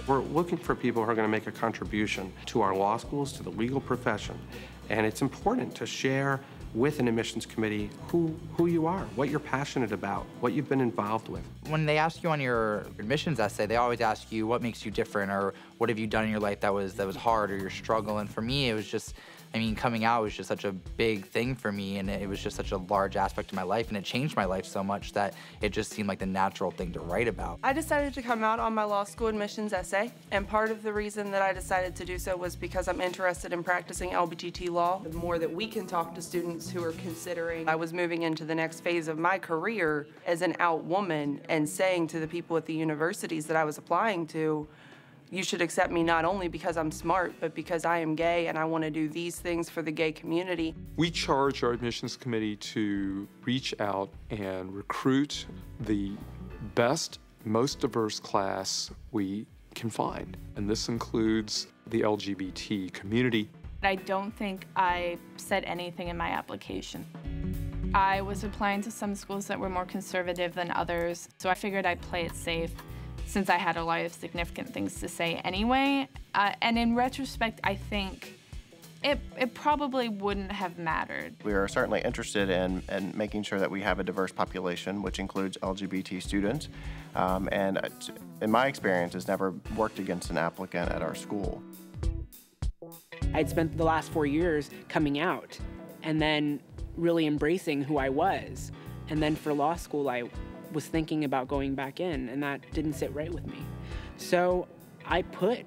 We're looking for people who are going to make a contribution to our law schools, to the legal profession. And it's important to share with an admissions committee who you are, what you're passionate about, what you've been involved with. When they ask you on your admissions essay, they always ask you what makes you different, or what have you done in your life that was hard, or your struggle. And for me, it was just, I mean, coming out was just such a big thing for me, and it was just such a large aspect of my life, and it changed my life so much that it just seemed like the natural thing to write about. I decided to come out on my law school admissions essay, and part of the reason that I decided to do so was because I'm interested in practicing LGBTQ law. The more that we can talk to students who are considering, I was moving into the next phase of my career as an out woman, and saying to the people at the universities that I was applying to, you should accept me not only because I'm smart, but because I am gay and I want to do these things for the gay community. We charge our admissions committee to reach out and recruit the best, most diverse class we can find. And this includes the LGBT community. I don't think I said anything in my application. I was applying to some schools that were more conservative than others, so I figured I'd play it safe, since I had a lot of significant things to say anyway. And in retrospect, I think it probably wouldn't have mattered. We are certainly interested in making sure that we have a diverse population, which includes LGBT students. And in my experience, it's never worked against an applicant at our school. I'd spent the last 4 years coming out and then really embracing who I was. And then for law school, I was thinking about going back in, and that didn't sit right with me. So I put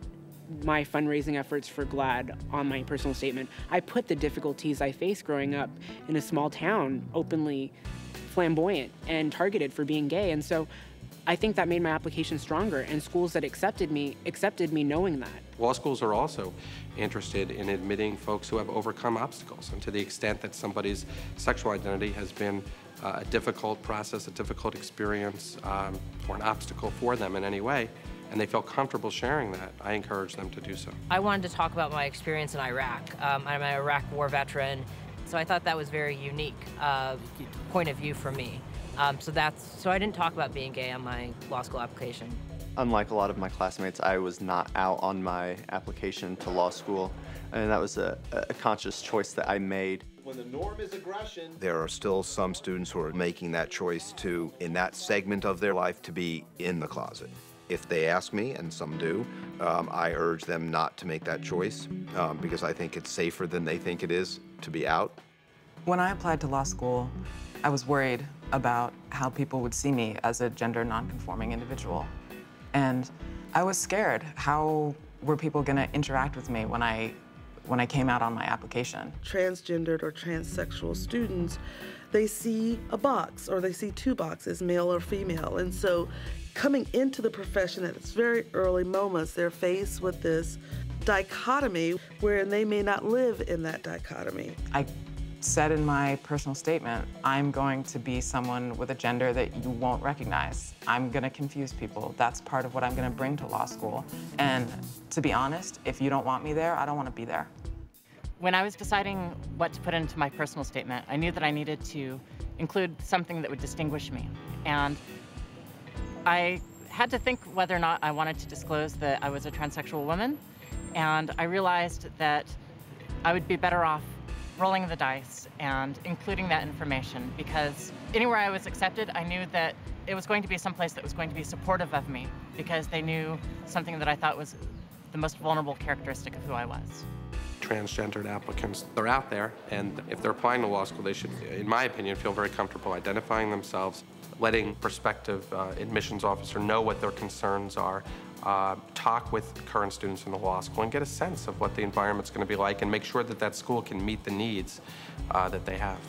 my fundraising efforts for GLAAD on my personal statement. I put the difficulties I faced growing up in a small town, openly flamboyant and targeted for being gay. And so I think that made my application stronger, and schools that accepted me knowing that. Law schools are also interested in admitting folks who have overcome obstacles, and to the extent that somebody's sexual identity has been a difficult process, a difficult experience, or an obstacle for them in any way, and they feel comfortable sharing that, I encourage them to do so. I wanted to talk about my experience in Iraq. I'm an Iraq war veteran, so I thought that was very unique point of view for me. So I didn't talk about being gay on my law school application. Unlike a lot of my classmates, I was not out on my application to law school, and that was a conscious choice that I made. When the norm is aggression, there are still some students who are making that choice to, in that segment of their life, to be in the closet. If they ask me, and some do, I urge them not to make that choice because I think it's safer than they think it is to be out. When I applied to law school, I was worried about how people would see me as a gender nonconforming individual. And I was scared. How were people going to interact with me when I came out on my application? Transgendered or transsexual students, they see a box, or they see two boxes, male or female. And so coming into the profession at its very early moments, they're faced with this dichotomy wherein they may not live in that dichotomy. I said in my personal statement, I'm going to be someone with a gender that you won't recognize. I'm going to confuse people. That's part of what I'm going to bring to law school. And to be honest, if you don't want me there, I don't want to be there. When I was deciding what to put into my personal statement, I knew that I needed to include something that would distinguish me. And I had to think whether or not I wanted to disclose that I was a transsexual woman. And I realized that I would be better off rolling the dice and including that information, because anywhere I was accepted, I knew that it was going to be someplace that was going to be supportive of me, because they knew something that I thought was the most vulnerable characteristic of who I was. Transgendered applicants, they're out there, and if they're applying to law school, they should, in my opinion, feel very comfortable identifying themselves, letting prospective admissions officer know what their concerns are, talk with current students in the law school and get a sense of what the environment's going to be like, and make sure that that school can meet the needs that they have.